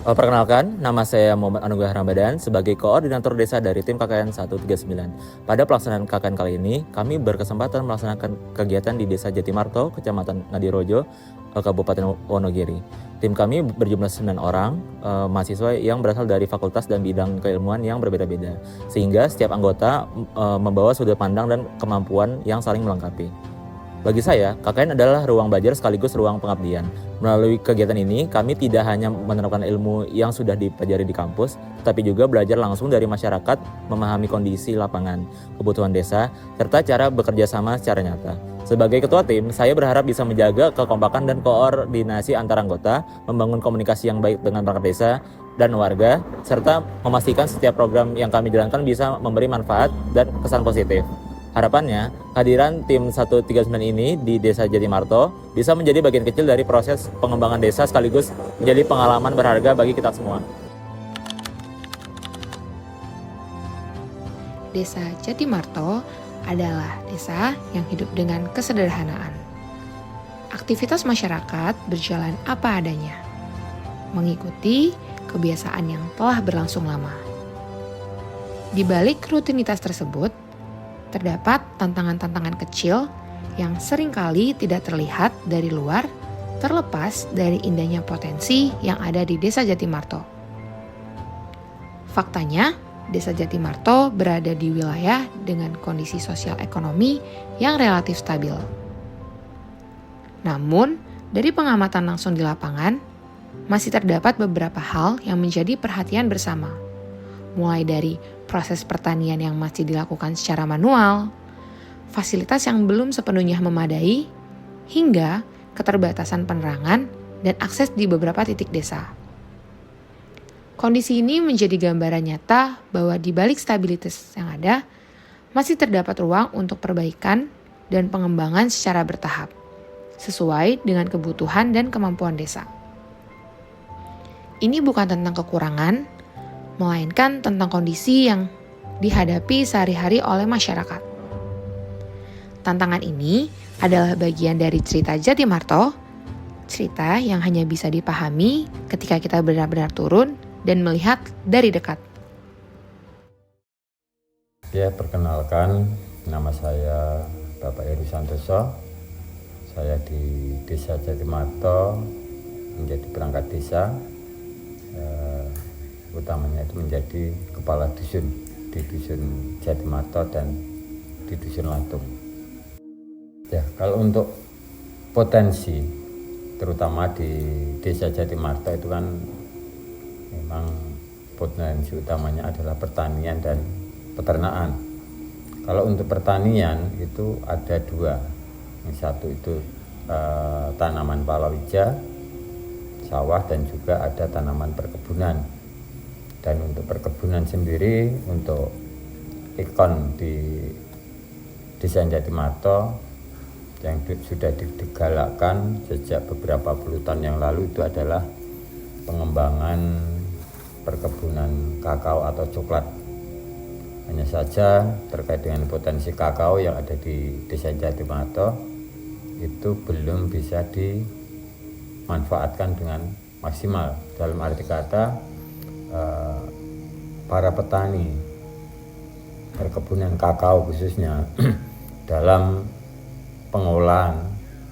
Perkenalkan, nama saya Muhammad Anugrah Ramadan sebagai koordinator desa dari tim KKN 139. Pada pelaksanaan KKN kali ini, kami berkesempatan melaksanakan kegiatan di Desa Jatimarto, Kecamatan Ngadirojo, Kabupaten Wonogiri. Tim kami berjumlah 9 orang mahasiswa yang berasal dari fakultas dan bidang keilmuan yang berbeda-beda, sehingga setiap anggota membawa sudut pandang dan kemampuan yang saling melengkapi. Bagi saya, KKN adalah ruang belajar sekaligus ruang pengabdian. Melalui kegiatan ini, kami tidak hanya menerapkan ilmu yang sudah dipelajari di kampus, tetapi juga belajar langsung dari masyarakat, memahami kondisi lapangan, kebutuhan desa, serta cara bekerja sama secara nyata. Sebagai ketua tim, saya berharap bisa menjaga kekompakan dan koordinasi antar anggota, membangun komunikasi yang baik dengan perangkat desa dan warga, serta memastikan setiap program yang kami jalankan bisa memberi manfaat dan kesan positif. Harapannya, kehadiran tim 139 ini di Desa Jatimarto bisa menjadi bagian kecil dari proses pengembangan desa sekaligus menjadi pengalaman berharga bagi kita semua. Desa Jatimarto adalah desa yang hidup dengan kesederhanaan. Aktivitas masyarakat berjalan apa adanya, mengikuti kebiasaan yang telah berlangsung lama. Di balik rutinitas tersebut, terdapat tantangan-tantangan kecil yang seringkali tidak terlihat dari luar, terlepas dari indahnya potensi yang ada di Desa Jatimarto. Faktanya, Desa Jatimarto berada di wilayah dengan kondisi sosial ekonomi yang relatif stabil. Namun, dari pengamatan langsung di lapangan, masih terdapat beberapa hal yang menjadi perhatian bersama. Mulai dari proses pertanian yang masih dilakukan secara manual, fasilitas yang belum sepenuhnya memadai, hingga keterbatasan penerangan dan akses di beberapa titik desa. Kondisi ini menjadi gambaran nyata bahwa di balik stabilitas yang ada, masih terdapat ruang untuk perbaikan dan pengembangan secara bertahap, sesuai dengan kebutuhan dan kemampuan desa. Ini bukan tentang kekurangan, melainkan tentang kondisi yang dihadapi sehari-hari oleh masyarakat. Tantangan ini adalah bagian dari cerita Jatimarto, cerita yang hanya bisa dipahami ketika kita benar-benar turun dan melihat dari dekat. Ya, perkenalkan, nama saya Bapak Heru Santoso. Saya di Desa Jatimarto menjadi perangkat desa. Utamanya itu menjadi kepala dusun di dusun Jatimarto dan di dusun Latung. Ya, kalau untuk potensi terutama di Desa Jatimarto itu kan memang potensi utamanya adalah pertanian dan peternakan. Kalau untuk pertanian itu ada dua. Yang satu itu tanaman palawija, sawah, dan juga ada tanaman perkebunan. Dan untuk perkebunan sendiri, untuk ikon di Desa Jatimarto yang sudah digalakkan sejak beberapa puluh tahun yang lalu itu adalah pengembangan perkebunan kakao atau coklat. Hanya saja terkait dengan potensi kakao yang ada di Desa Jatimarto itu belum bisa dimanfaatkan dengan maksimal. Dalam arti kata, para petani perkebunan kakao khususnya dalam pengolahan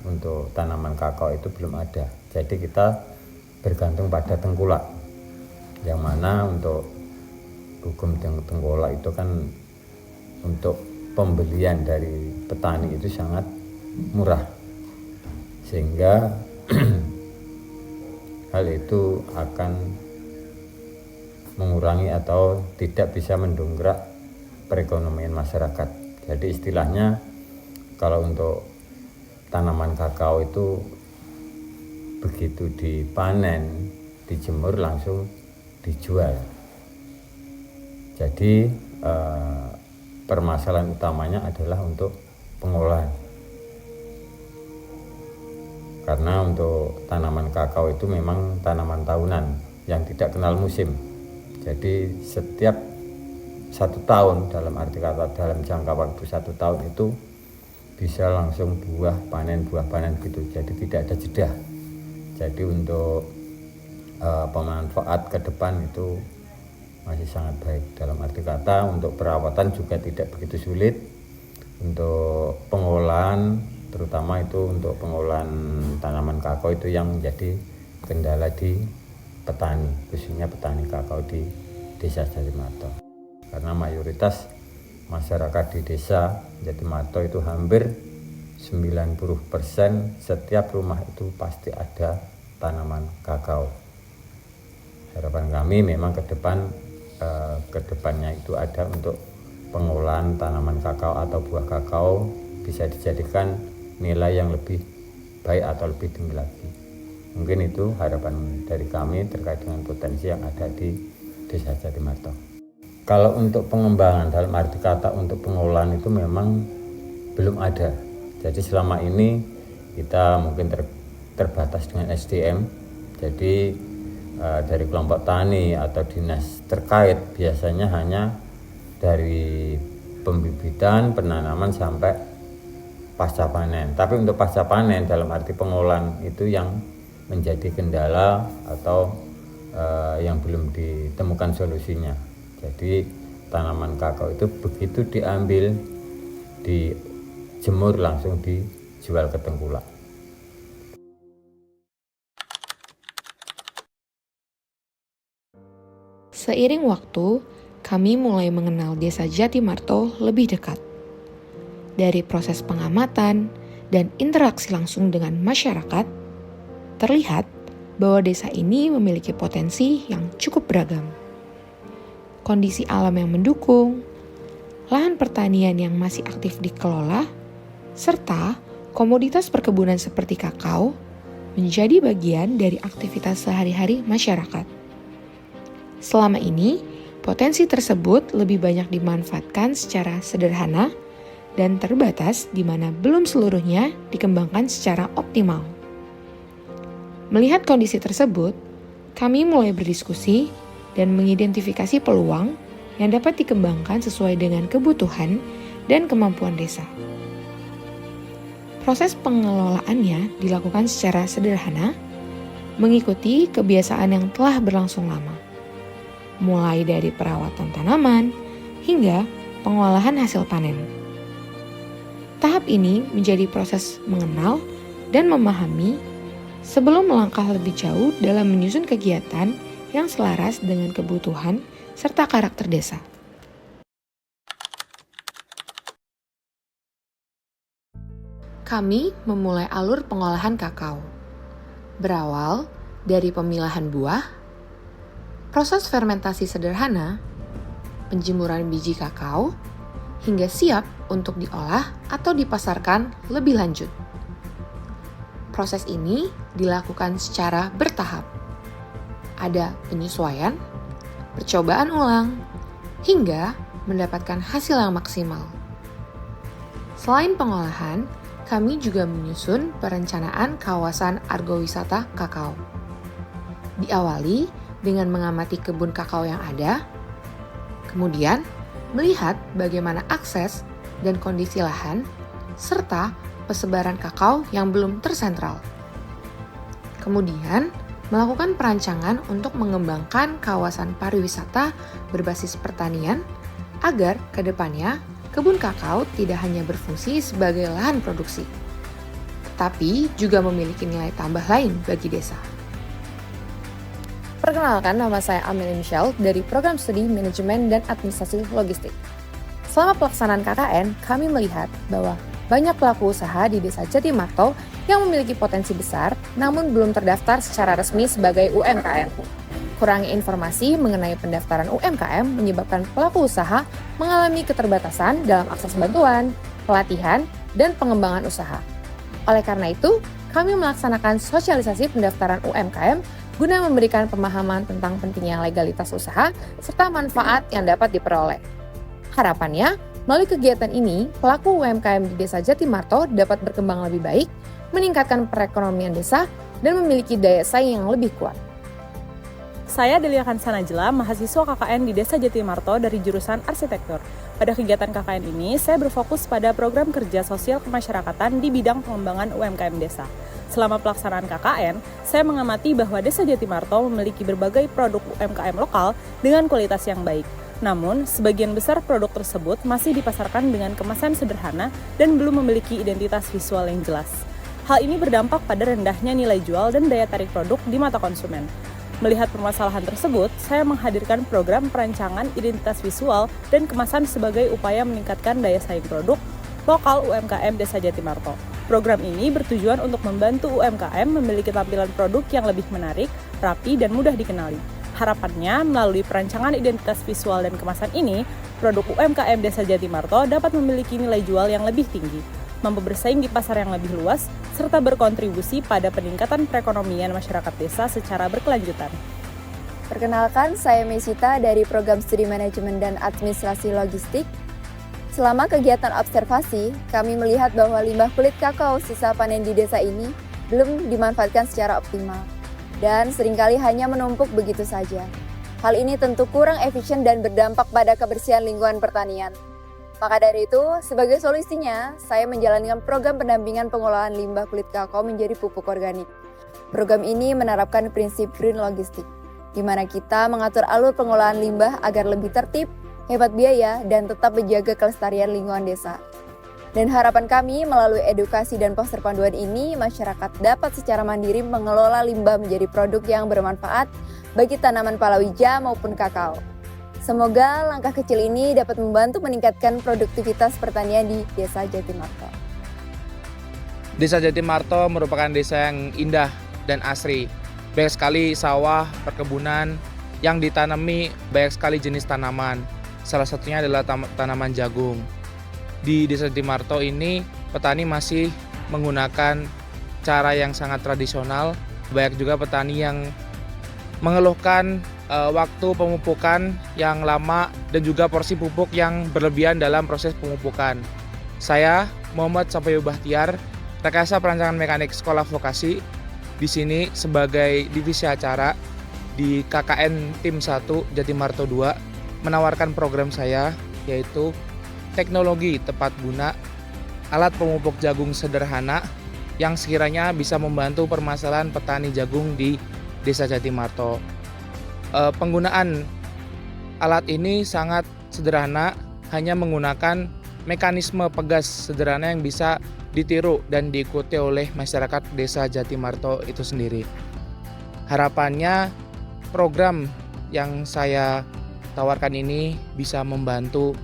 untuk tanaman kakao itu belum ada. Jadi kita bergantung pada tengkulak, yang mana untuk hukum tengkulak itu kan untuk pembelian dari petani itu sangat murah, sehingga hal itu akan mengurangi atau tidak bisa mendongkrak perekonomian masyarakat. Jadi istilahnya kalau untuk tanaman kakao itu begitu dipanen, dijemur langsung dijual. Jadi permasalahan utamanya adalah untuk pengolahan. Karena untuk tanaman kakao itu memang tanaman tahunan yang tidak kenal musim. Jadi setiap 1 tahun, dalam arti kata dalam jangka waktu 1 tahun itu bisa langsung buah panen gitu. Jadi tidak ada jeda. Jadi untuk pemanfaat ke depan itu masih sangat baik. Dalam arti kata untuk perawatan juga tidak begitu sulit. Untuk pengolahan, terutama itu untuk pengolahan tanaman kakao itu yang menjadi kendala di petani, khususnya petani kakao di Desa Jatimarto. Karena mayoritas masyarakat di Desa Jatimarto itu hampir 90% setiap rumah itu pasti ada tanaman kakao. Harapan kami memang ke depannya itu ada untuk pengolahan tanaman kakao atau buah kakao bisa dijadikan nilai yang lebih baik atau lebih tinggi lagi. Mungkin itu harapan dari kami terkait dengan potensi yang ada di Desa Jatimarto. Kalau untuk pengembangan dalam arti kata untuk pengolahan itu memang belum ada. Jadi selama ini kita mungkin terbatas dengan SDM. Jadi dari kelompok tani atau dinas terkait biasanya hanya dari pembibitan, penanaman sampai pasca panen. Tapi untuk pasca panen dalam arti pengolahan itu yang menjadi kendala atau yang belum ditemukan solusinya. Jadi tanaman kakao itu begitu diambil, dijemur langsung dijual ke tengkulak. Seiring waktu, kami mulai mengenal Desa Jatimarto lebih dekat. Dari proses pengamatan dan interaksi langsung dengan masyarakat, terlihat bahwa desa ini memiliki potensi yang cukup beragam. Kondisi alam yang mendukung, lahan pertanian yang masih aktif dikelola, serta komoditas perkebunan seperti kakao menjadi bagian dari aktivitas sehari-hari masyarakat. Selama ini, potensi tersebut lebih banyak dimanfaatkan secara sederhana dan terbatas di mana belum seluruhnya dikembangkan secara optimal. Melihat kondisi tersebut, kami mulai berdiskusi dan mengidentifikasi peluang yang dapat dikembangkan sesuai dengan kebutuhan dan kemampuan desa. Proses pengelolaannya dilakukan secara sederhana, mengikuti kebiasaan yang telah berlangsung lama, mulai dari perawatan tanaman hingga pengolahan hasil panen. Tahap ini menjadi proses mengenal dan memahami sebelum melangkah lebih jauh dalam menyusun kegiatan yang selaras dengan kebutuhan serta karakter desa. Kami memulai alur pengolahan kakao. Berawal dari pemilahan buah, proses fermentasi sederhana, penjemuran biji kakao, hingga siap untuk diolah atau dipasarkan lebih lanjut. Proses ini dilakukan secara bertahap. Ada penyesuaian, percobaan ulang, hingga mendapatkan hasil yang maksimal. Selain pengolahan, kami juga menyusun perencanaan kawasan argowisata kakao. Diawali dengan mengamati kebun kakao yang ada, kemudian melihat bagaimana akses dan kondisi lahan, serta persebaran kakao yang belum tersentral. Kemudian, melakukan perancangan untuk mengembangkan kawasan pariwisata berbasis pertanian agar ke depannya kebun kakao tidak hanya berfungsi sebagai lahan produksi, tetapi juga memiliki nilai tambah lain bagi desa. Perkenalkan, nama saya Amelia Michelle dari Program Studi Manajemen dan Administrasi Logistik. Selama pelaksanaan KKN, kami melihat bahwa banyak pelaku usaha di Desa Jatimarto yang memiliki potensi besar namun belum terdaftar secara resmi sebagai UMKM. Kurangnya informasi mengenai pendaftaran UMKM menyebabkan pelaku usaha mengalami keterbatasan dalam akses bantuan, pelatihan, dan pengembangan usaha. Oleh karena itu, kami melaksanakan sosialisasi pendaftaran UMKM guna memberikan pemahaman tentang pentingnya legalitas usaha serta manfaat yang dapat diperoleh. Harapannya, melalui kegiatan ini, pelaku UMKM di Desa Jatimarto dapat berkembang lebih baik, meningkatkan perekonomian desa, dan memiliki daya saing yang lebih kuat. Saya Delia Kansanajela, mahasiswa KKN di Desa Jatimarto dari jurusan Arsitektur. Pada kegiatan KKN ini, saya berfokus pada program kerja sosial kemasyarakatan di bidang pengembangan UMKM desa. Selama pelaksanaan KKN, saya mengamati bahwa Desa Jatimarto memiliki berbagai produk UMKM lokal dengan kualitas yang baik. Namun, sebagian besar produk tersebut masih dipasarkan dengan kemasan sederhana dan belum memiliki identitas visual yang jelas. Hal ini berdampak pada rendahnya nilai jual dan daya tarik produk di mata konsumen. Melihat permasalahan tersebut, saya menghadirkan program perancangan identitas visual dan kemasan sebagai upaya meningkatkan daya saing produk lokal UMKM Desa Jatimarto. Program ini bertujuan untuk membantu UMKM memiliki tampilan produk yang lebih menarik, rapi, dan mudah dikenali. Harapannya, melalui perancangan identitas visual dan kemasan ini, produk UMKM Desa Jatimarto dapat memiliki nilai jual yang lebih tinggi, mampu bersaing di pasar yang lebih luas, serta berkontribusi pada peningkatan perekonomian masyarakat desa secara berkelanjutan. Perkenalkan, saya Mesita dari Program Studi Manajemen dan Administrasi Logistik. Selama kegiatan observasi, kami melihat bahwa limbah kulit kakao sisa panen di desa ini belum dimanfaatkan secara optimal dan seringkali hanya menumpuk begitu saja. Hal ini tentu kurang efisien dan berdampak pada kebersihan lingkungan pertanian. Maka dari itu, sebagai solusinya, saya menjalankan program pendampingan pengolahan limbah kulit kakao menjadi pupuk organik. Program ini menerapkan prinsip green logistik, di mana kita mengatur alur pengolahan limbah agar lebih tertib, hemat biaya, dan tetap menjaga kelestarian lingkungan desa. Dan harapan kami melalui edukasi dan poster panduan ini, masyarakat dapat secara mandiri mengelola limbah menjadi produk yang bermanfaat bagi tanaman palawija maupun kakao. Semoga langkah kecil ini dapat membantu meningkatkan produktivitas pertanian di Desa Jatimarto. Desa Jatimarto merupakan desa yang indah dan asri. Banyak sekali sawah, perkebunan yang ditanami banyak sekali jenis tanaman. Salah satunya adalah tanaman jagung. Di Desa Jatimarto ini, petani masih menggunakan cara yang sangat tradisional. Banyak juga petani yang mengeluhkan waktu pemupukan yang lama dan juga porsi pupuk yang berlebihan dalam proses pemupukan. Saya, Muhammad Sapayu Bahtiar, Rekayasa Perancangan Mekanik Sekolah Vokasi, di sini sebagai divisi acara di KKN Tim 1 Jatimarto 2, menawarkan program saya, yaitu teknologi tepat guna, alat pemupuk jagung sederhana yang sekiranya bisa membantu permasalahan petani jagung di Desa Jatimarto. Penggunaan alat ini sangat sederhana, hanya menggunakan mekanisme pegas sederhana yang bisa ditiru dan diikuti oleh masyarakat Desa Jatimarto itu sendiri. Harapannya program yang saya tawarkan ini bisa membantu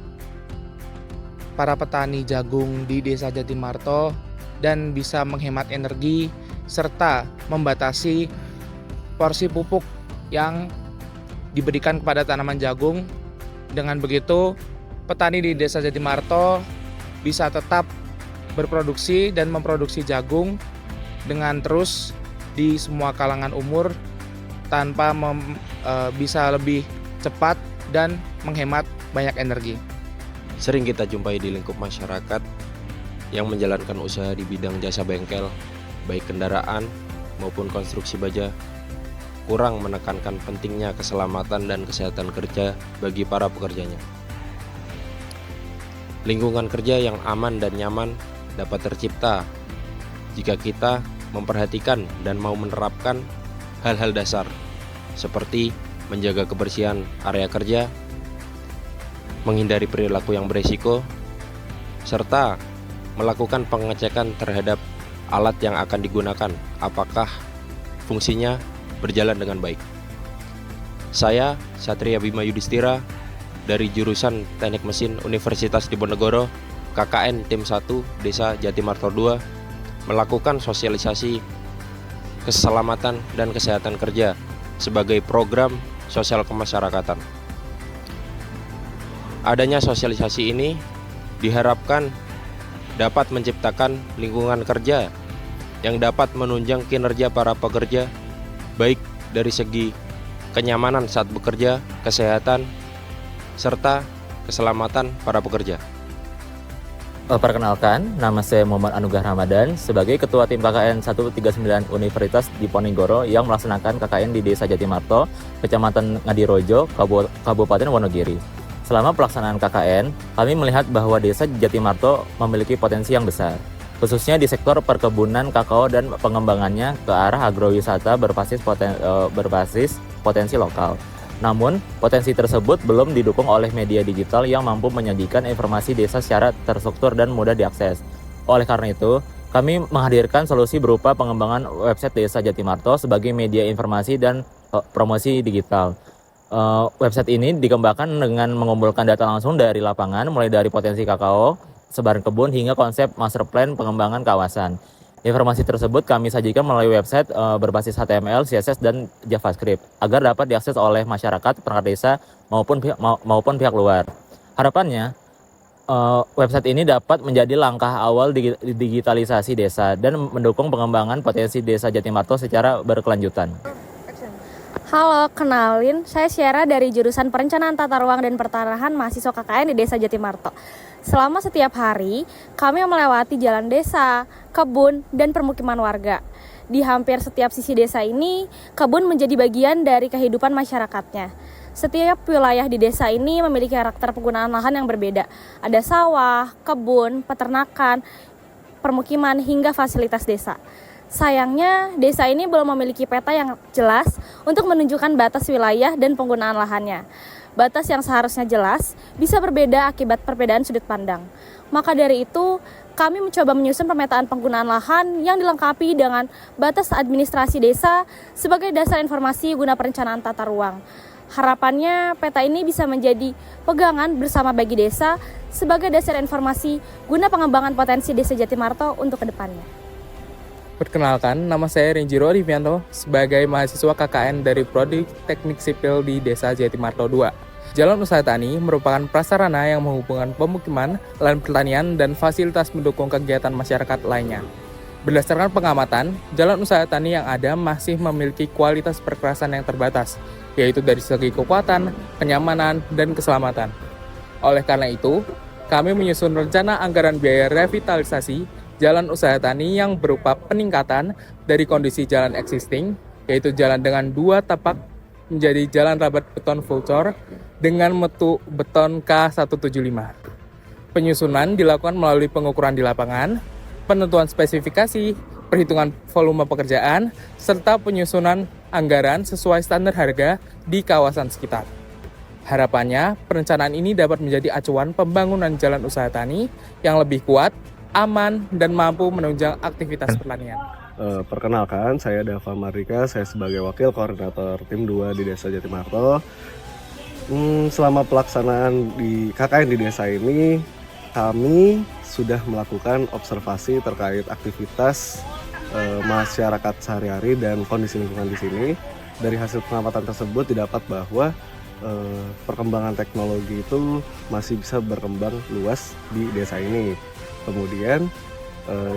para petani jagung di Desa Jatimarto dan bisa menghemat energi serta membatasi porsi pupuk yang diberikan kepada tanaman jagung. Dengan begitu, petani di Desa Jatimarto bisa tetap berproduksi dan memproduksi jagung dengan terus di semua kalangan umur tanpa bisa lebih cepat dan menghemat banyak energi. Sering kita jumpai di lingkup masyarakat yang menjalankan usaha di bidang jasa bengkel, baik kendaraan maupun konstruksi baja, kurang menekankan pentingnya keselamatan dan kesehatan kerja bagi para pekerjanya. Lingkungan kerja yang aman dan nyaman dapat tercipta jika kita memperhatikan dan mau menerapkan hal-hal dasar seperti menjaga kebersihan area kerja, menghindari perilaku yang beresiko, serta melakukan pengecekan terhadap alat yang akan digunakan, apakah fungsinya berjalan dengan baik. Saya, Satria Bima Yudhistira, dari jurusan Teknik Mesin Universitas Diponegoro, KKN Tim 1 Desa Jatimarto 2, melakukan sosialisasi keselamatan dan kesehatan kerja sebagai program sosial kemasyarakatan. Adanya sosialisasi ini diharapkan dapat menciptakan lingkungan kerja yang dapat menunjang kinerja para pekerja, baik dari segi kenyamanan saat bekerja, kesehatan, serta keselamatan para pekerja. Perkenalkan, nama saya Muhammad Anugrah Ramadan sebagai Ketua Tim KKN 139 Universitas Diponegoro yang melaksanakan KKN di Desa Jatimarto, Kecamatan Ngadirojo, Kabupaten Wonogiri. Selama pelaksanaan KKN, kami melihat bahwa Desa Jatimarto memiliki potensi yang besar. khususnya di sektor perkebunan kakao dan pengembangannya ke arah agrowisata berbasis potensi lokal. Namun, potensi tersebut belum didukung oleh media digital yang mampu menyajikan informasi desa secara terstruktur dan mudah diakses. Oleh karena itu, kami menghadirkan solusi berupa pengembangan website Desa Jatimarto sebagai media informasi dan promosi digital. Website ini dikembangkan dengan mengumpulkan data langsung dari lapangan, mulai dari potensi kakao, sebaran kebun, hingga konsep master plan pengembangan kawasan. Informasi tersebut kami sajikan melalui website berbasis HTML, CSS, dan JavaScript agar dapat diakses oleh masyarakat, perangkat desa maupun pihak luar. Harapannya, website ini dapat menjadi langkah awal digitalisasi desa dan mendukung pengembangan potensi Desa Jatimarto secara berkelanjutan. Halo, kenalin, saya Syara dari jurusan Perencanaan Tata Ruang dan Pertanahan mahasiswa KKN di Desa Jatimarto. Selama setiap hari, kami melewati jalan desa, kebun, dan permukiman warga. Di hampir setiap sisi desa ini, kebun menjadi bagian dari kehidupan masyarakatnya. Setiap wilayah di desa ini memiliki karakter penggunaan lahan yang berbeda. Ada sawah, kebun, peternakan, permukiman, hingga fasilitas desa. Sayangnya, desa ini belum memiliki peta yang jelas untuk menunjukkan batas wilayah dan penggunaan lahannya. Batas yang seharusnya jelas bisa berbeda akibat perbedaan sudut pandang. Maka dari itu, kami mencoba menyusun pemetaan penggunaan lahan yang dilengkapi dengan batas administrasi desa sebagai dasar informasi guna perencanaan tata ruang. Harapannya, peta ini bisa menjadi pegangan bersama bagi desa sebagai dasar informasi guna pengembangan potensi Desa Jatimarto untuk kedepannya. Perkenalkan, nama saya Renjiro Rivianto sebagai mahasiswa KKN dari Prodi Teknik Sipil di Desa Jatimarto 2. Jalan usaha tani merupakan prasarana yang menghubungkan pemukiman, lahan pertanian, dan fasilitas mendukung kegiatan masyarakat lainnya. Berdasarkan pengamatan, jalan usaha tani yang ada masih memiliki kualitas perkerasan yang terbatas, yaitu dari segi kekuatan, kenyamanan, dan keselamatan. Oleh karena itu, kami menyusun rencana anggaran biaya revitalisasi jalan usaha tani yang berupa peningkatan dari kondisi jalan existing, yaitu jalan dengan 2 tapak menjadi jalan rabat beton vulcor dengan mutu beton K175. Penyusunan dilakukan melalui pengukuran di lapangan, penentuan spesifikasi, perhitungan volume pekerjaan, serta penyusunan anggaran sesuai standar harga di kawasan sekitar. Harapannya, perencanaan ini dapat menjadi acuan pembangunan jalan usaha tani yang lebih kuat, aman, dan mampu menunjang aktivitas pertanian. Perkenalkan, saya Dava Mardika, saya sebagai Wakil Koordinator Tim 2 di Desa Jatimarto. Selama pelaksanaan di KKN di desa ini, kami sudah melakukan observasi terkait aktivitas masyarakat sehari-hari dan kondisi lingkungan di sini. Dari hasil pengamatan tersebut didapat bahwa perkembangan teknologi itu masih bisa berkembang luas di desa ini. Kemudian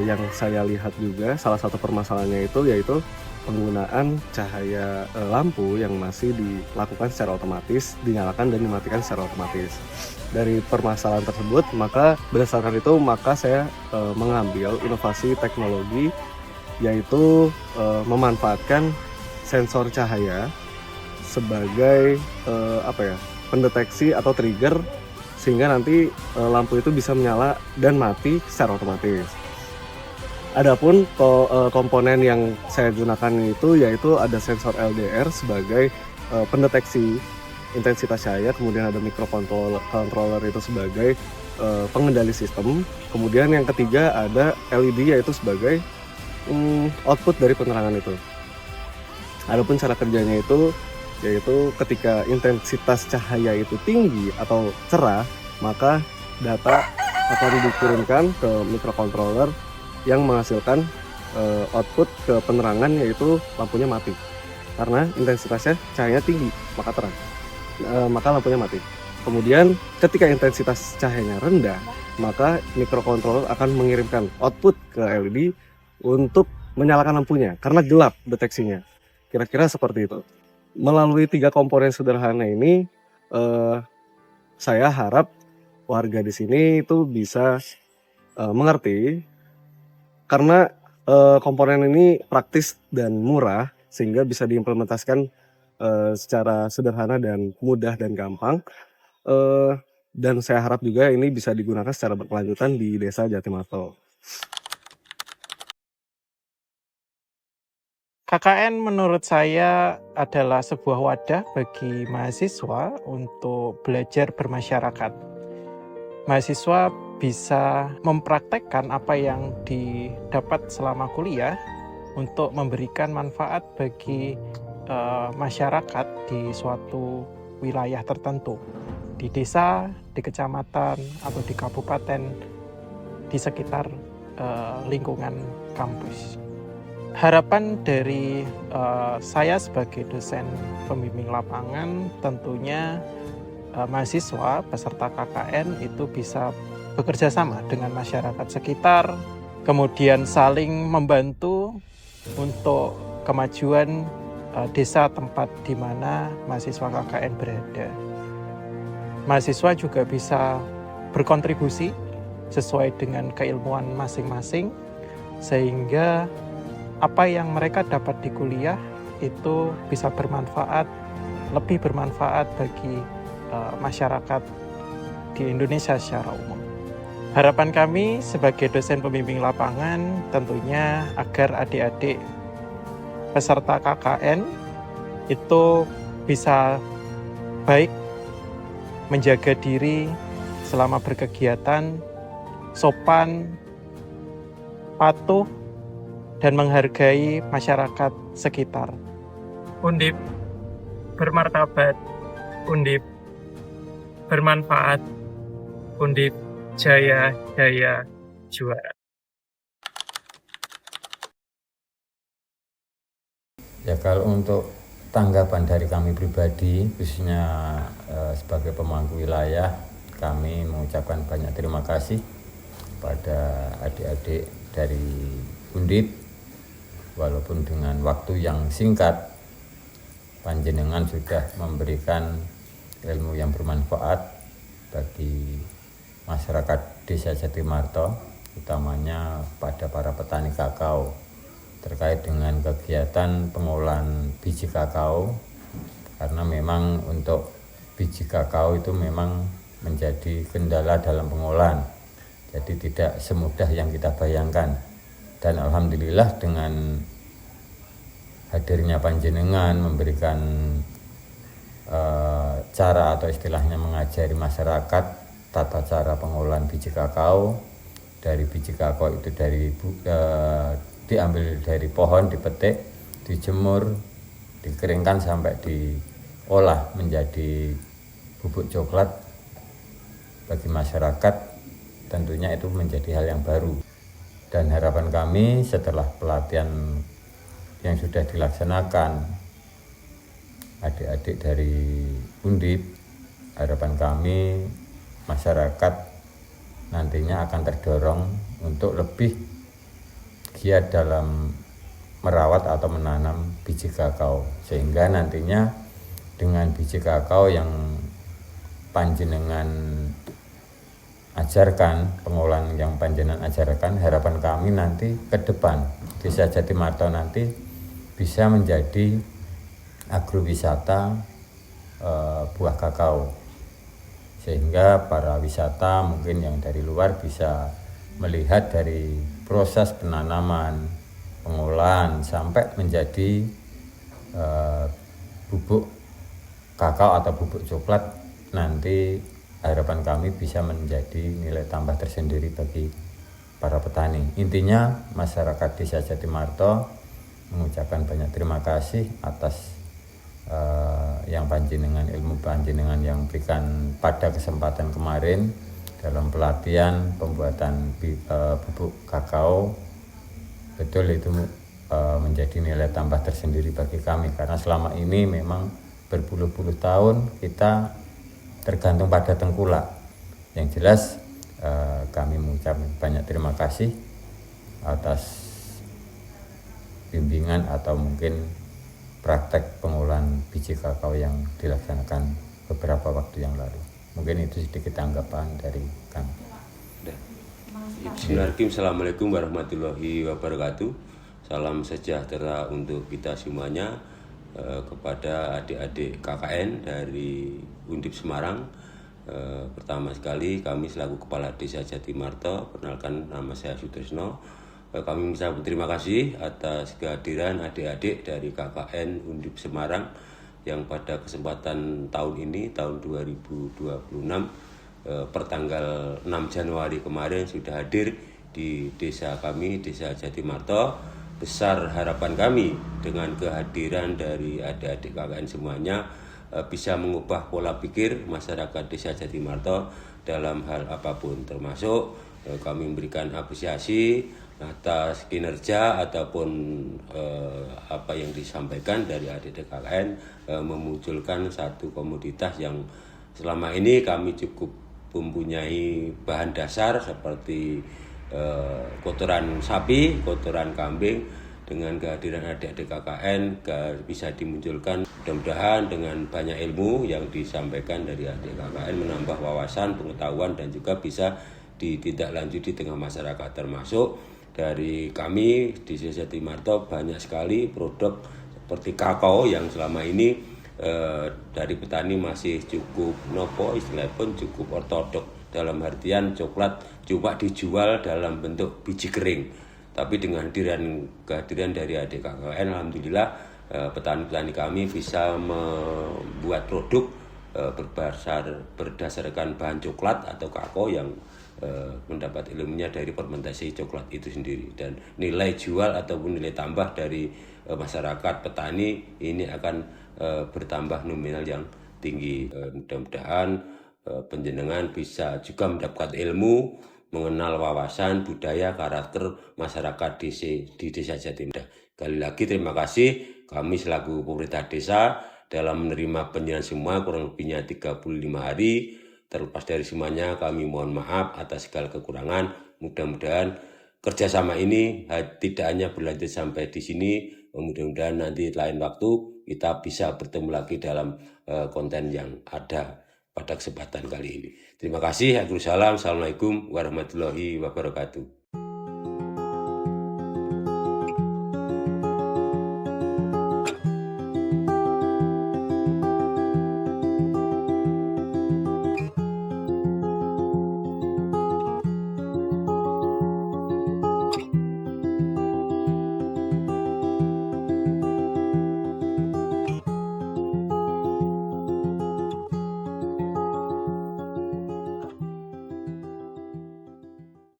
yang saya lihat juga salah satu permasalahannya itu yaitu penggunaan cahaya lampu yang masih dilakukan secara otomatis, dinyalakan dan dimatikan secara otomatis. Dari permasalahan tersebut, maka berdasarkan itu maka saya mengambil inovasi teknologi yaitu memanfaatkan sensor cahaya sebagai pendeteksi atau trigger sehingga nanti lampu itu bisa menyala dan mati secara otomatis. Adapun komponen yang saya gunakan itu yaitu ada sensor LDR sebagai pendeteksi intensitas cahaya, kemudian ada microcontroller itu sebagai pengendali sistem, kemudian yang ketiga ada LED yaitu sebagai output dari penerangan itu. Adapun cara kerjanya itu yaitu ketika intensitas cahaya itu tinggi atau cerah, maka data akan dikirimkan ke microcontroller yang menghasilkan output ke penerangan yaitu lampunya mati. Karena intensitasnya cahayanya tinggi, maka terang. Maka lampunya mati. Kemudian ketika intensitas cahayanya rendah, maka microcontroller akan mengirimkan output ke LED untuk menyalakan lampunya karena gelap deteksinya. Kira-kira seperti itu. Melalui 3 komponen sederhana ini, saya harap warga di sini itu bisa mengerti karena komponen ini praktis dan murah sehingga bisa diimplementasikan secara sederhana dan mudah dan gampang. Dan saya harap juga ini bisa digunakan secara berkelanjutan di Desa Jatimarto. KKN menurut saya adalah sebuah wadah bagi mahasiswa untuk belajar bermasyarakat. Mahasiswa bisa mempraktekkan apa yang didapat selama kuliah untuk memberikan manfaat bagi masyarakat di suatu wilayah tertentu, di desa, di kecamatan, atau di kabupaten di sekitar lingkungan kampus. Harapan dari saya sebagai dosen pembimbing lapangan tentunya mahasiswa peserta KKN itu bisa bekerja sama dengan masyarakat sekitar, kemudian saling membantu untuk kemajuan desa tempat di mana mahasiswa KKN berada. Mahasiswa juga bisa berkontribusi sesuai dengan keilmuan masing-masing, sehingga apa yang mereka dapat di kuliah itu bisa bermanfaat, lebih bermanfaat bagi masyarakat di Indonesia secara umum. Harapan kami sebagai dosen pembimbing lapangan tentunya agar adik-adik peserta KKN itu bisa baik menjaga diri selama berkegiatan, sopan, patuh, dan menghargai masyarakat sekitar. Undip bermartabat, Undip bermanfaat, Undip jaya juara. Ya, kalau untuk tanggapan dari kami pribadi, khususnya sebagai pemangku wilayah, kami mengucapkan banyak terima kasih pada adik-adik dari Undip. Walaupun dengan waktu yang singkat, panjenengan sudah memberikan ilmu yang bermanfaat bagi masyarakat Desa Jatimarto, utamanya pada para petani kakao, terkait dengan kegiatan pengolahan biji kakao, karena memang untuk biji kakao itu memang menjadi kendala dalam pengolahan, jadi tidak semudah yang kita bayangkan. Dan alhamdulillah dengan hadirnya panjenengan memberikan cara atau istilahnya mengajari masyarakat tata cara pengolahan biji kakao. Dari biji kakao itu diambil dari pohon, dipetik, dijemur, dikeringkan sampai diolah menjadi bubuk coklat. Bagi masyarakat tentunya itu menjadi hal yang baru. Dan harapan kami setelah pelatihan yang sudah dilaksanakan adik-adik dari Undip, harapan kami masyarakat nantinya akan terdorong untuk lebih giat dalam merawat atau menanam biji kakao, sehingga nantinya dengan biji kakao yang panjenengan ajarkan, pengolahan yang panjenengan ajarkan, harapan kami nanti ke depan Desa Jatimarto nanti bisa menjadi agrowisata buah kakao, sehingga para wisata mungkin yang dari luar bisa melihat dari proses penanaman, pengolahan sampai menjadi bubuk kakao atau bubuk coklat. Nanti harapan kami bisa menjadi nilai tambah tersendiri bagi para petani. Intinya masyarakat Desa Jatimarto mengucapkan banyak terima kasih atas yang panjenengan, ilmu panjenengan yang berikan pada kesempatan kemarin dalam pelatihan pembuatan bubuk kakao. Betul itu menjadi nilai tambah tersendiri bagi kami, karena selama ini memang berpuluh-puluh tahun kita tergantung pada tengkulak. Yang jelas kami mengucapkan banyak terima kasih atas bimbingan atau mungkin praktek pengolahan biji kakao yang dilaksanakan beberapa waktu yang lalu. Mungkin itu sedikit tanggapan dari kami. Bismillahirrahmanirrahim. Assalamualaikum warahmatullahi wabarakatuh. Salam sejahtera untuk kita semuanya. Kepada adik-adik KKN dari Undip Semarang, pertama sekali kami selaku Kepala Desa Jatimarto, perkenalkan nama saya Sutrisno, Kami mengucapkan terima kasih atas kehadiran adik-adik dari KKN Undip Semarang yang pada kesempatan tahun ini, tahun 2026, pertanggal 6 Januari kemarin sudah hadir di desa kami, Desa Jatimarto. Besar harapan kami dengan kehadiran dari adik-adik KKN semuanya bisa mengubah pola pikir masyarakat Desa Jatimarto dalam hal apapun, termasuk kami memberikan apresiasi atas kinerja ataupun apa yang disampaikan dari adik-adik KKN memunculkan satu komoditas yang selama ini kami cukup mempunyai bahan dasar seperti kotoran sapi, kotoran kambing. Dengan kehadiran adik-adik KKN bisa dimunculkan, mudah-mudahan dengan banyak ilmu yang disampaikan dari adik KKN menambah wawasan, pengetahuan, dan juga bisa ditindaklanjuti tengah masyarakat, termasuk dari kami di Desa Jatimarto banyak sekali produk seperti kakao yang selama ini dari petani masih cukup nopo, istilahnya pun cukup ortodok, dalam artian coklat cuma dijual dalam bentuk biji kering. Tapi dengan kehadiran dari adik KKN, alhamdulillah petani-petani kami bisa membuat produk berdasarkan bahan coklat atau kakao yang mendapat ilmunya dari fermentasi coklat itu sendiri, dan nilai jual ataupun nilai tambah dari masyarakat petani ini akan bertambah nominal yang tinggi. Mudah-mudahan panjenengan bisa juga mendapatkan ilmu, mengenal wawasan, budaya, karakter masyarakat di Desa Jatimarto. Sekali lagi terima kasih kami selaku pemerintah desa dalam menerima penjelasan semua kurang lebihnya 35 hari. Terlepas dari semuanya kami mohon maaf atas segala kekurangan. Mudah-mudahan kerjasama ini tidak hanya berlanjut sampai di sini. Mudah-mudahan nanti lain waktu kita bisa bertemu lagi dalam konten yang ada pada kesempatan kali ini. Terima kasih. Assalamualaikum warahmatullahi wabarakatuh.